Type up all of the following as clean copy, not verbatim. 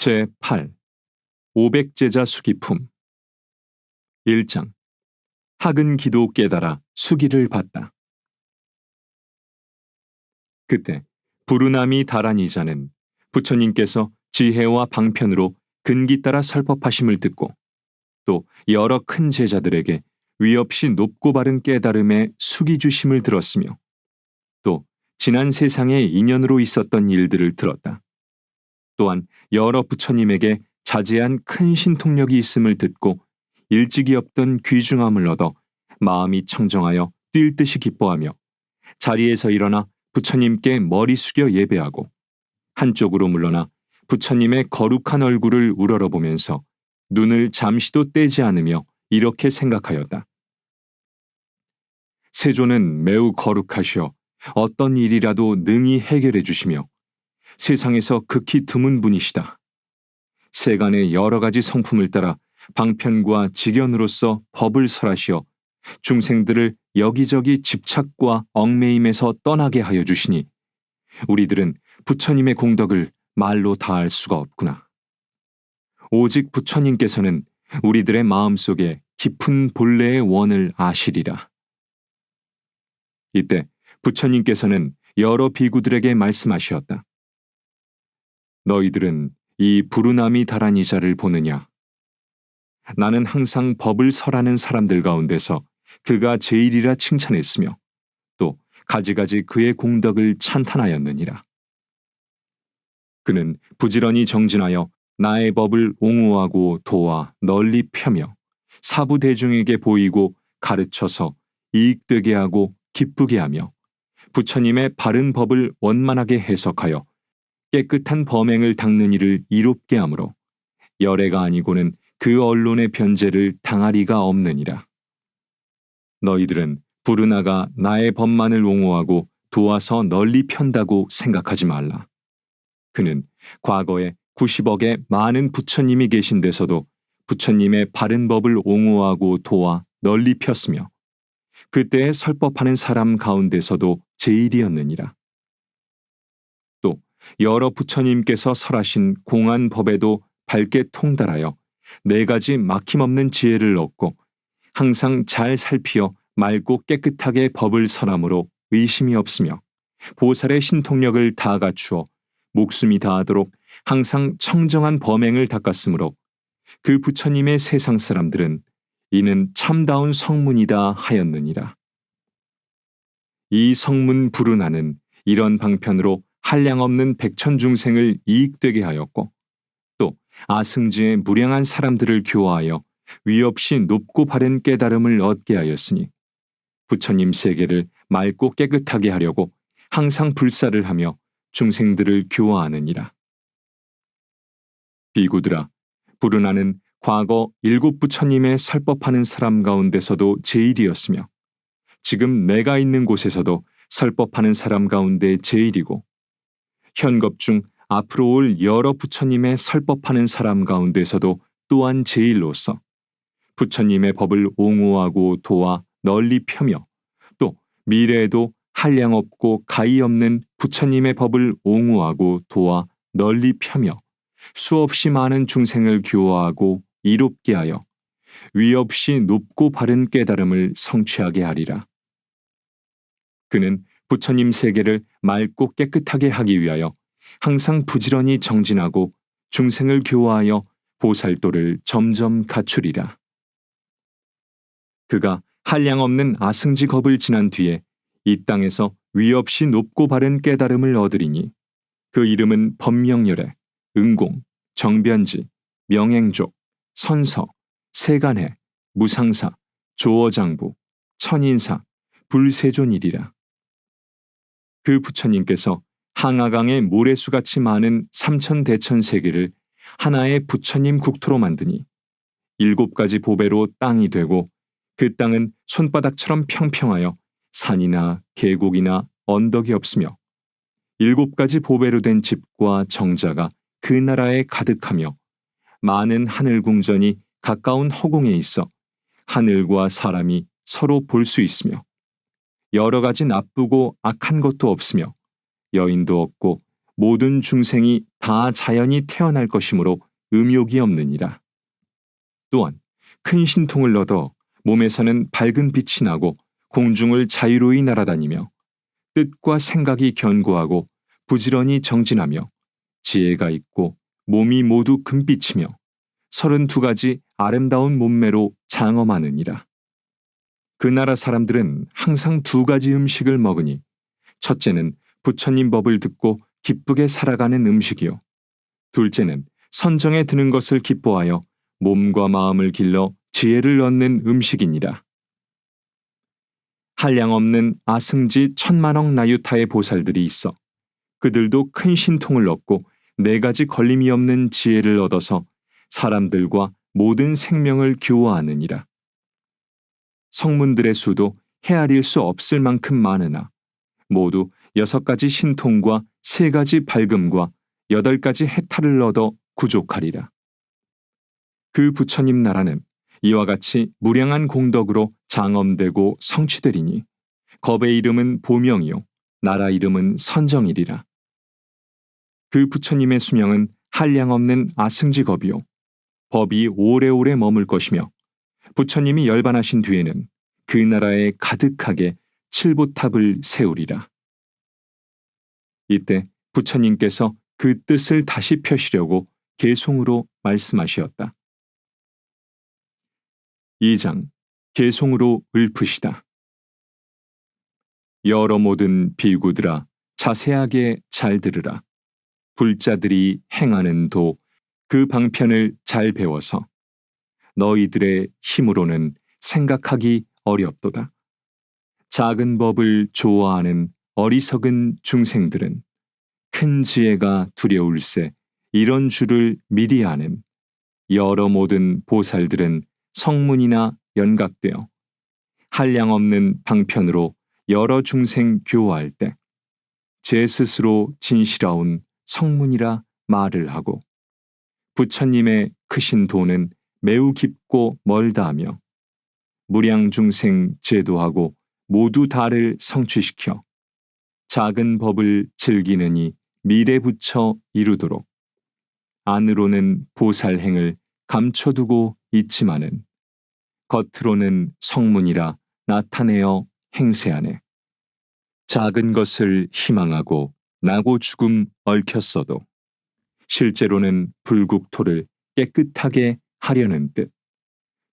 제8 500제자 수기품 1장 학은 기도 깨달아 수기를 받다. 그때 부르나미 다라니자는 부처님께서 지혜와 방편으로 근기 따라 설법하심을 듣고 또 여러 큰 제자들에게 위없이 높고 바른 깨달음의 수기 주심을 들었으며 또 지난 세상의 인연으로 있었던 일들을 들었다. 또한 여러 부처님에게 자제한 큰 신통력이 있음을 듣고 일찍이 없던 귀중함을 얻어 마음이 청정하여 뛸 듯이 기뻐하며 자리에서 일어나 부처님께 머리 숙여 예배하고 한쪽으로 물러나 부처님의 거룩한 얼굴을 우러러보면서 눈을 잠시도 떼지 않으며 이렇게 생각하였다. 세존은 매우 거룩하시어 어떤 일이라도 능히 해결해 주시며 세상에서 극히 드문 분이시다. 세간의 여러 가지 성품을 따라 방편과 직연으로서 법을 설하시어 중생들을 여기저기 집착과 얽매임에서 떠나게 하여 주시니 우리들은 부처님의 공덕을 말로 다할 수가 없구나. 오직 부처님께서는 우리들의 마음속에 깊은 본래의 원을 아시리라. 이때 부처님께서는 여러 비구들에게 말씀하시었다. 너희들은 이 부르나미 다라니자를 보느냐? 나는 항상 법을 설하는 사람들 가운데서 그가 제일이라 칭찬했으며 또 가지가지 그의 공덕을 찬탄하였느니라. 그는 부지런히 정진하여 나의 법을 옹호하고 도와 널리 펴며 사부 대중에게 보이고 가르쳐서 이익되게 하고 기쁘게 하며 부처님의 바른 법을 원만하게 해석하여 깨끗한 범행을 닦는 일을 이롭게 하므로 열애가 아니고는 그 언론의 변제를 당할 리가 없느니라. 너희들은 부르나가 나의 법만을 옹호하고 도와서 널리 편다고 생각하지 말라. 그는 과거에 90억의 많은 부처님이 계신 데서도 부처님의 바른 법을 옹호하고 도와 널리 폈으며 그때에 설법하는 사람 가운데서도 제일이었느니라. 또 여러 부처님께서 설하신 공한 법에도 밝게 통달하여 4가지 막힘없는 지혜를 얻고 항상 잘 살피어 맑고 깨끗하게 법을 설함으로 의심이 없으며 보살의 신통력을 다 갖추어 목숨이 다하도록 항상 청정한 범행을 닦았으므로 그 부처님의 세상 사람들은 이는 참다운 성문이다 하였느니라. 이 성문 부르나는 이런 방편으로 한량없는 백천중생을 이익되게 하였고 또 아승지의 무량한 사람들을 교화하여 위없이 높고 바른 깨달음을 얻게 하였으니 부처님 세계를 맑고 깨끗하게 하려고 항상 불사를 하며 중생들을 교화하느니라. 비구들아, 부르나는 과거 7 부처님의 설법하는 사람 가운데서도 제일이었으며 지금 내가 있는 곳에서도 설법하는 사람 가운데 제일이고 현겁 중 앞으로 올 여러 부처님의 설법하는 사람 가운데서도 또한 제일로서 부처님의 법을 옹호하고 도와 널리 펴며 또 미래에도 한량없고 가히 없는 부처님의 법을 옹호하고 도와 널리 펴며 수없이 많은 중생을 교화하고 이롭게 하여 위없이 높고 바른 깨달음을 성취하게 하리라. 그는 부처님 세계를 맑고 깨끗하게 하기 위하여 항상 부지런히 정진하고 중생을 교화하여 보살도를 점점 갖추리라. 그가 한량없는 아승지 겁을 지난 뒤에 이 땅에서 위없이 높고 바른 깨달음을 얻으리니 그 이름은 법명열애, 응공, 정변지, 명행족, 선서, 세간해, 무상사, 조어장부, 천인사, 불세존이리라. 그 부처님께서 항아강의 모래수같이 많은 삼천대천세계를 하나의 부처님 국토로 만드니 7가지 보배로 땅이 되고 그 땅은 손바닥처럼 평평하여 산이나 계곡이나 언덕이 없으며 7가지 보배로 된 집과 정자가 그 나라에 가득하며 많은 하늘 궁전이 가까운 허공에 있어 하늘과 사람이 서로 볼 수 있으며 여러 가지 나쁘고 악한 것도 없으며 여인도 없고 모든 중생이 다 자연히 태어날 것이므로 의욕이 없느니라. 또한 큰 신통을 얻어 몸에서는 밝은 빛이 나고 공중을 자유로이 날아다니며 뜻과 생각이 견고하고 부지런히 정진하며 지혜가 있고 몸이 모두 금빛이며 32가지 아름다운 몸매로 장엄하느니라. 그 나라 사람들은 항상 2가지 음식을 먹으니 첫째는 부처님 법을 듣고 기쁘게 살아가는 음식이요. 둘째는 선정에 드는 것을 기뻐하여 몸과 마음을 길러 지혜를 얻는 음식이니라. 한량없는 아승지 천만억 나유타의 보살들이 있어 그들도 큰 신통을 얻고 4가지 걸림이 없는 지혜를 얻어서 사람들과 모든 생명을 교화하느니라. 성문들의 수도 헤아릴 수 없을 만큼 많으나 모두 6가지 신통과 3가지 밝음과 8가지 해탈을 얻어 구족하리라. 그 부처님 나라는 이와 같이 무량한 공덕으로 장엄되고 성취되리니 겁의 이름은 보명이요 나라 이름은 선정이리라. 그 부처님의 수명은 한량없는 아승지겁이요 법이 오래오래 머물 것이며 부처님이 열반하신 뒤에는 그 나라에 가득하게 칠보탑을 세우리라. 이때 부처님께서 그 뜻을 다시 펴시려고 개송으로 말씀하시었다. 2장 개송으로 읊으시다. 여러 모든 비구들아 자세하게 잘 들으라. 불자들이 행하는 도 그 방편을 잘 배워서 너희들의 힘으로는 생각하기 어렵도다. 작은 법을 좋아하는 어리석은 중생들은 큰 지혜가 두려울세 이런 줄을 미리 아는 여러 모든 보살들은 성문이나 연각되어 한량없는 방편으로 여러 중생 교화할 때 제 스스로 진실하온 성문이라 말을 하고 부처님의 크신 도는 매우 깊고 멀다하며 무량 중생 제도하고 모두 다를 성취시켜 작은 법을 즐기느니 미래 부처 이루도록 안으로는 보살행을 감춰두고 있지만은 겉으로는 성문이라 나타내어 행세하네. 작은 것을 희망하고 나고 죽음 얽혔어도 실제로는 불국토를 깨끗하게 하려는 뜻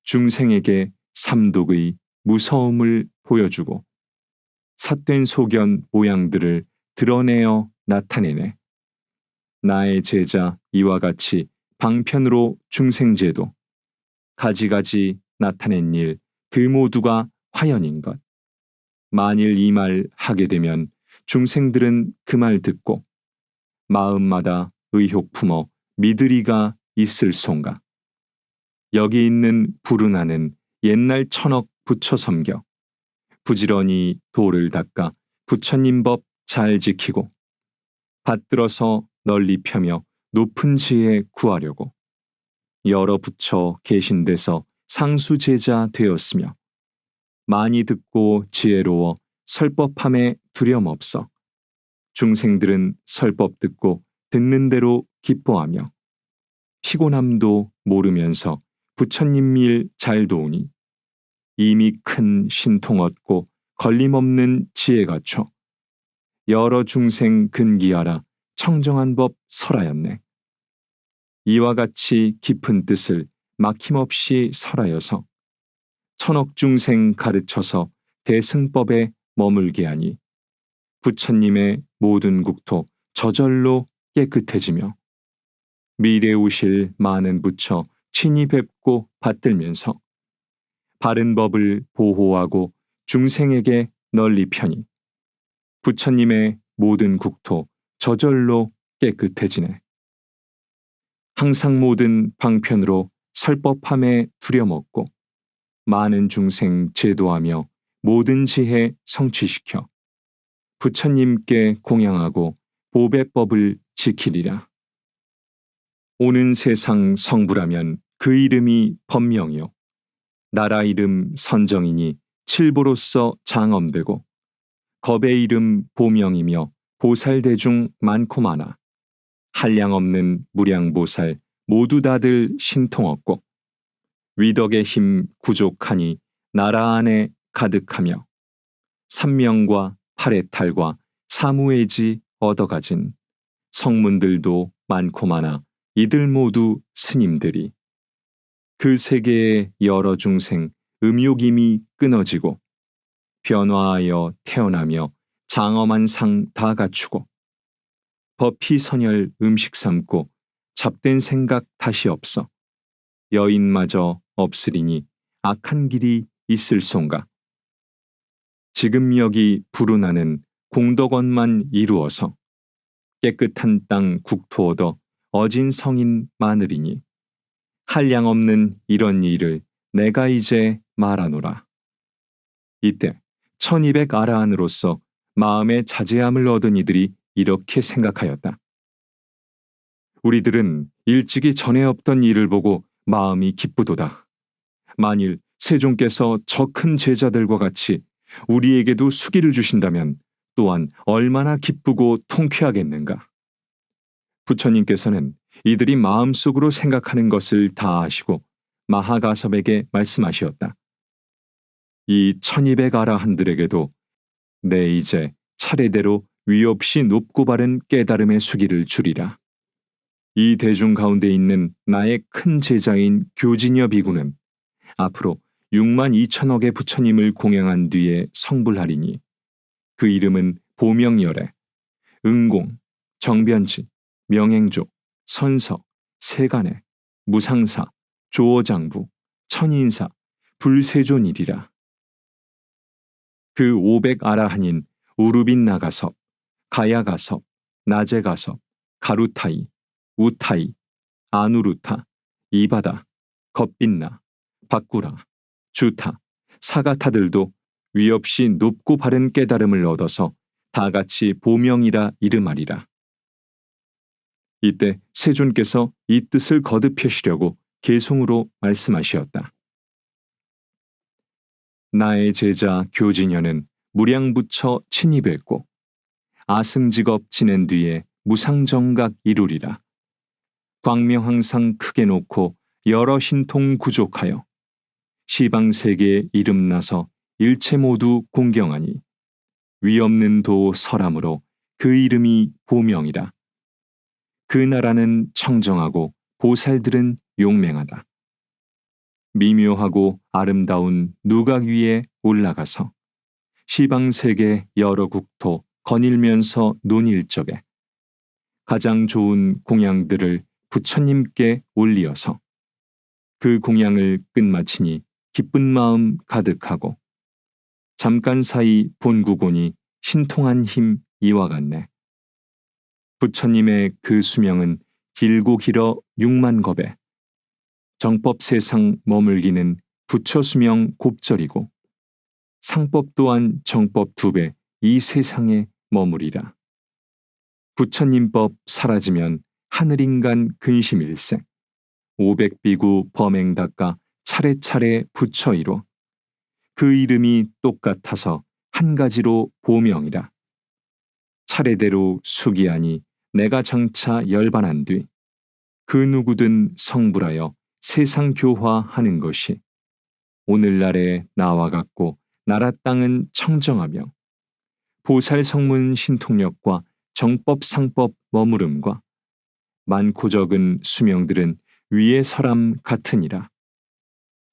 중생에게 삼독의 무서움을 보여주고 삿된 소견 모양들을 드러내어 나타내네. 나의 제자 이와 같이 방편으로 중생제도 가지가지 나타낸 일 그 모두가 화연인 것. 만일 이 말 하게 되면 중생들은 그 말 듣고 마음마다 의욕 품어 믿으리가 있을 손가. 여기 있는 부르나는 옛날 천억 부처 섬겨 부지런히 도를 닦아 부처님 법 잘 지키고 받들어서 널리 펴며 높은 지혜 구하려고 여러 부처 계신 데서 상수제자 되었으며 많이 듣고 지혜로워 설법함에 두려움없어 중생들은 설법 듣고 듣는 대로 기뻐하며 피곤함도 모르면서 부처님 일 잘 도우니 이미 큰 신통 얻고 걸림없는 지혜 갖춰 여러 중생 근기하라 청정한 법 설하였네. 이와 같이 깊은 뜻을 막힘없이 설하여서 천억 중생 가르쳐서 대승법에 머물게 하니 부처님의 모든 국토 저절로 깨끗해지며 미래 오실 많은 부처 친히 뵙고 받들면서 바른 법을 보호하고 중생에게 널리 펴니 부처님의 모든 국토 저절로 깨끗해지네. 항상 모든 방편으로 설법함에 두려먹고 많은 중생 제도하며 모든 지혜 성취시켜 부처님께 공양하고 보배법을 지키리라. 오는 세상 성부라면 그 이름이 법명이요 나라 이름 선정이니 칠보로서 장엄되고 겁의 이름 보명이며 보살대중 많고 많아 한량없는 무량보살 모두 다들 신통없고 위덕의 힘 구족하니 나라 안에 가득하며 삼명과 팔해탈과 사무해지 얻어가진 성문들도 많고 많아 이들 모두 스님들이 그 세계의 여러 중생 음욕임이 끊어지고 변화하여 태어나며 장엄한 상 다 갖추고 법희선열 음식 삼고 잡된 생각 다시 없어 여인마저 없으리니 악한 길이 있을 손가. 지금 여기 불운하는 공덕원만 이루어서 깨끗한 땅 국토 얻어 어진 성인 많으리니 한량없는 이런 일을 내가 이제 말하노라. 이때 1200 아라한으로서 마음의 자제함을 얻은 이들이 이렇게 생각하였다. 우리들은 일찍이 전에 없던 일을 보고 마음이 기쁘도다. 만일 세종께서 저 큰 제자들과 같이 우리에게도 수기를 주신다면 또한 얼마나 기쁘고 통쾌하겠는가. 부처님께서는 이들이 마음속으로 생각하는 것을 다 아시고 마하가섭에게 말씀하시었다. 이 1200 아라한들에게도 내 이제 차례대로 위없이 높고 바른 깨달음의 수기를 주리라. 이 대중 가운데 있는 나의 큰 제자인 교진여 비구는 앞으로 6만 2천억의 부처님을 공양한 뒤에 성불하리니 그 이름은 보명열애, 응공, 정변지, 명행조, 선서, 세간애, 무상사, 조어장부, 천인사, 불세존이리라. 그 500 아라한인 우루빈 나가섭, 가야가섭, 나제가섭, 가루타이, 우타이, 아누루타, 이바다, 겁빛나, 바꾸라, 주타, 사가타들도 위없이 높고 바른 깨달음을 얻어서 다 같이 보명이라 이름하리라. 이때 세존께서 이 뜻을 거듭하시려고 계송으로 말씀하시었다. 나의 제자 교진여는 무량부처 친입했고 아승직업 지낸 뒤에 무상정각 이루리라. 광명 항상 크게 놓고 여러 신통 구족하여 시방세계에 이름나서 일체 모두 공경하니 위없는 도 설함으로 그 이름이 보명이라. 그 나라는 청정하고 보살들은 용맹하다. 미묘하고 아름다운 누각 위에 올라가서 시방세계 여러 국토 거닐면서 논일 적에 가장 좋은 공양들을 부처님께 올리어서 그 공양을 끝마치니 기쁜 마음 가득하고 잠깐 사이 본구곤이 신통한 힘 이와 같네. 부처님의 그 수명은 길고 길어 6만 겁에 정법 세상 머물기는 부처 수명 곱절이고 상법 또한 정법 2배 이 세상에 머무리라. 부처님법 사라지면 하늘인간 근심일세 500비구 범행닦아 차례차례 부처 이루 그 이름이 똑같아서 한 가지로 보명이라. 차례대로 수기하니 내가 장차 열반한 뒤 그 누구든 성불하여 세상 교화하는 것이 오늘날의 나와 같고 나라 땅은 청정하며 보살 성문 신통력과 정법 상법 머무름과 많고 적은 수명들은 위에 설함 같으니라.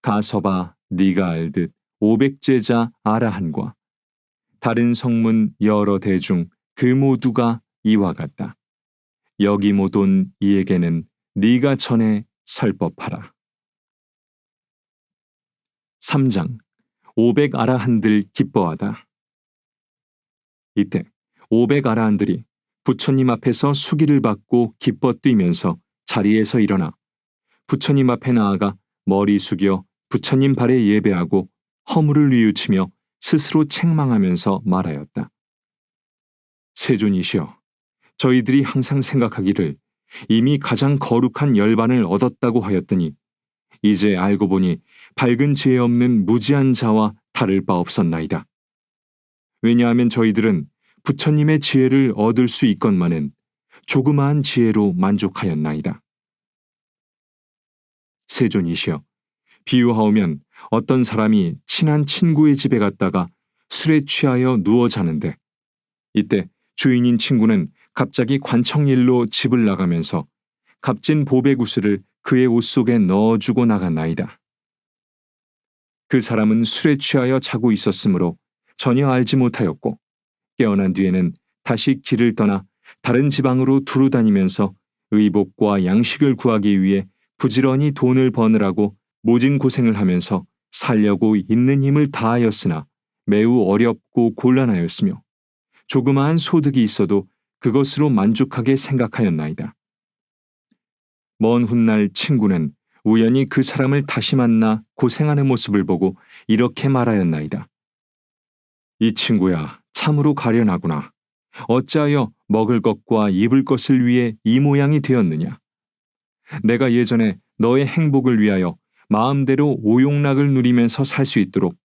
가서봐 네가 알듯 500제자 아라한과 다른 성문 여러 대중 그 모두가 이와 같다. 여기 못 온 이에게는 네가 전에 설법하라. 3장 500 아라한들 기뻐하다. 이때 500 아라한들이 부처님 앞에서 수기를 받고 기뻐 뛰면서 자리에서 일어나 부처님 앞에 나아가 머리 숙여 부처님 발에 예배하고 허물을 뉘우치며 스스로 책망하면서 말하였다. 세존이시여, 저희들이 항상 생각하기를 이미 가장 거룩한 열반을 얻었다고 하였더니 이제 알고 보니 밝은 죄 없는 무지한 자와 다를 바 없었나이다. 왜냐하면 저희들은 부처님의 지혜를 얻을 수 있건만은 조그마한 지혜로 만족하였나이다. 세존이시여, 비유하오면 어떤 사람이 친한 친구의 집에 갔다가 술에 취하여 누워 자는데 이때 주인인 친구는 갑자기 관청일로 집을 나가면서 값진 보배구슬을 그의 옷 속에 넣어주고 나갔나이다. 그 사람은 술에 취하여 자고 있었으므로 전혀 알지 못하였고 깨어난 뒤에는 다시 길을 떠나 다른 지방으로 두루 다니면서 의복과 양식을 구하기 위해 부지런히 돈을 버느라고 모진 고생을 하면서 살려고 있는 힘을 다하였으나 매우 어렵고 곤란하였으며 조그마한 소득이 있어도 그것으로 만족하게 생각하였나이다. 먼 훗날 친구는 우연히 그 사람을 다시 만나 고생하는 모습을 보고 이렇게 말하였나이다. 이 친구야, 참으로 가련하구나. 어찌하여 먹을 것과 입을 것을 위해 이 모양이 되었느냐. 내가 예전에 너의 행복을 위하여 마음대로 오용락을 누리면서 살 수 있도록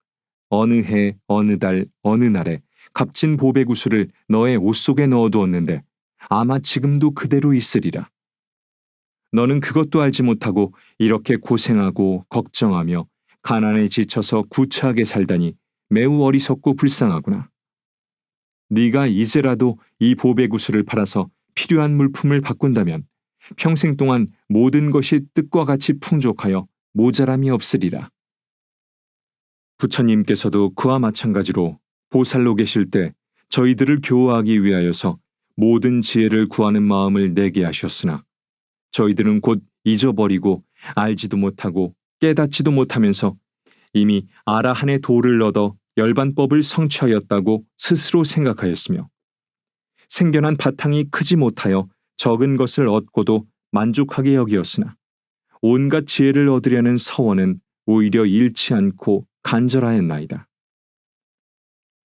어느 해, 어느 달, 어느 날에 값진 보배구슬을 너의 옷 속에 넣어두었는데 아마 지금도 그대로 있으리라. 너는 그것도 알지 못하고 이렇게 고생하고 걱정하며 가난에 지쳐서 구차하게 살다니 매우 어리석고 불쌍하구나. 네가 이제라도 이 보배구슬을 팔아서 필요한 물품을 바꾼다면 평생 동안 모든 것이 뜻과 같이 풍족하여 모자람이 없으리라. 부처님께서도 그와 마찬가지로 보살로 계실 때 저희들을 교화하기 위하여서 모든 지혜를 구하는 마음을 내게 하셨으나 저희들은 곧 잊어버리고 알지도 못하고 깨닫지도 못하면서 이미 아라한의 도를 얻어 열반법을 성취하였다고 스스로 생각하였으며 생겨난 바탕이 크지 못하여 적은 것을 얻고도 만족하게 여기었으나 온갖 지혜를 얻으려는 서원은 오히려 잃지 않고 간절하였나이다.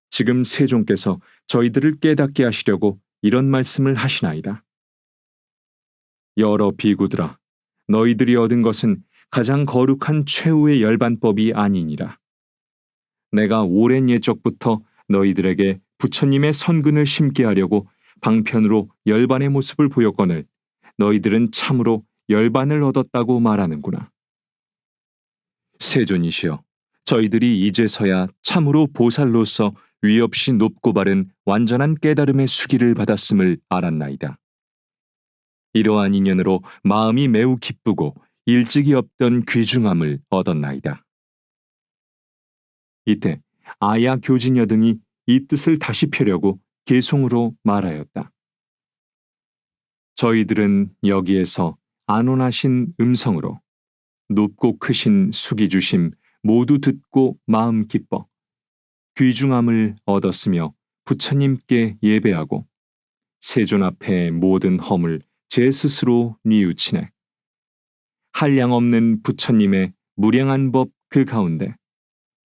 지금 세종께서 저희들을 깨닫게 하시려고 이런 말씀을 하시나이다. 여러 비구들아, 너희들이 얻은 것은 가장 거룩한 최후의 열반법이 아니니라. 내가 오랜 예적부터 너희들에게 부처님의 선근을 심게 하려고 방편으로 열반의 모습을 보였거늘 너희들은 참으로 열반을 얻었다고 말하는구나. 세존이시여, 저희들이 이제서야 참으로 보살로서 위없이 높고 바른 완전한 깨달음의 수기를 받았음을 알았나이다. 이러한 인연으로 마음이 매우 기쁘고 일찍이 없던 귀중함을 얻었나이다. 이때 아야 교진여 등이 이 뜻을 다시 펴려고 개송으로 말하였다. 저희들은 여기에서 안온하신 음성으로 높고 크신 수기 주심 모두 듣고 마음 기뻐 귀중함을 얻었으며 부처님께 예배하고 세존 앞에 모든 허물 제 스스로 뉘우치네. 한량 없는 부처님의 무량한 법 그 가운데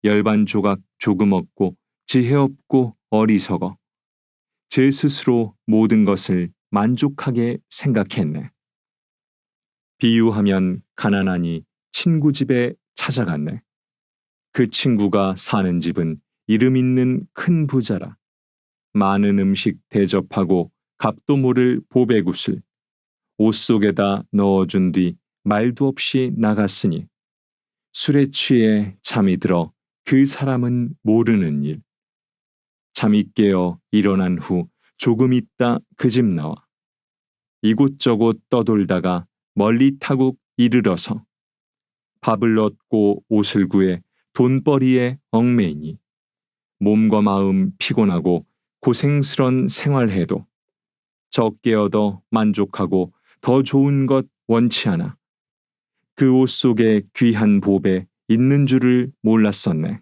열반 조각 조금 없고 지혜 없고 어리석어 제 스스로 모든 것을 만족하게 생각했네. 비유하면 가난하니 친구 집에 찾아갔네. 그 친구가 사는 집은 이름 있는 큰 부자라. 많은 음식 대접하고 값도 모를 보배구슬 옷 속에다 넣어준 뒤 말도 없이 나갔으니 술에 취해 잠이 들어 그 사람은 모르는 일. 잠이 깨어 일어난 후 조금 있다 그 집 나와 이곳저곳 떠돌다가 멀리 타국 이르러서 밥을 얻고 옷을 구해 돈벌이에 얽매이니 몸과 마음 피곤하고 고생스런 생활해도 적게 얻어 만족하고 더 좋은 것 원치 않아 그 옷 속에 귀한 보배 있는 줄을 몰랐었네.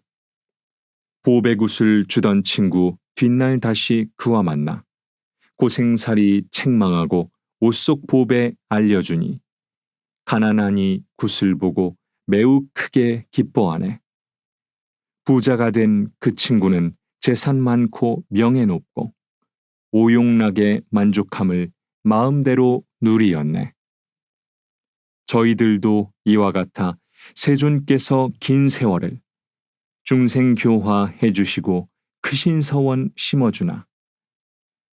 보배굿을 주던 친구 뒷날 다시 그와 만나 고생살이 책망하고 옷 속 보배 알려주니 가난하니 굿을 보고 매우 크게 기뻐하네. 부자가 된 그 친구는 재산 많고 명예 높고 오용락의 만족함을 마음대로 누리었네. 저희들도 이와 같아 세존께서 긴 세월을 중생교화 해주시고 크신 서원 심어주나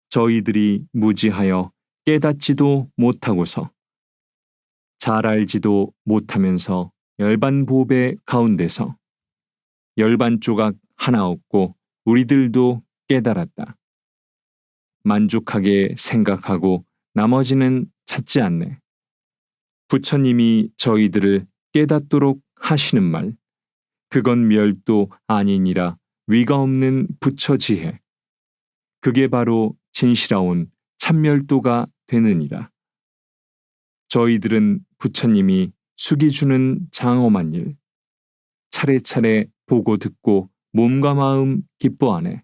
저희들이 무지하여 깨닫지도 못하고서 잘 알지도 못하면서 열반보배 가운데서 열반 조각 하나 없고 우리들도 깨달았다. 만족하게 생각하고 나머지는 찾지 않네. 부처님이 저희들을 깨닫도록 하시는 말, 그건 멸도 아니니라 위가 없는 부처 지혜. 그게 바로 진실하온 참멸도가 되느니라. 저희들은 부처님이 숙이주는 장엄한 일, 차례차례 보고 듣고 몸과 마음 기뻐하네.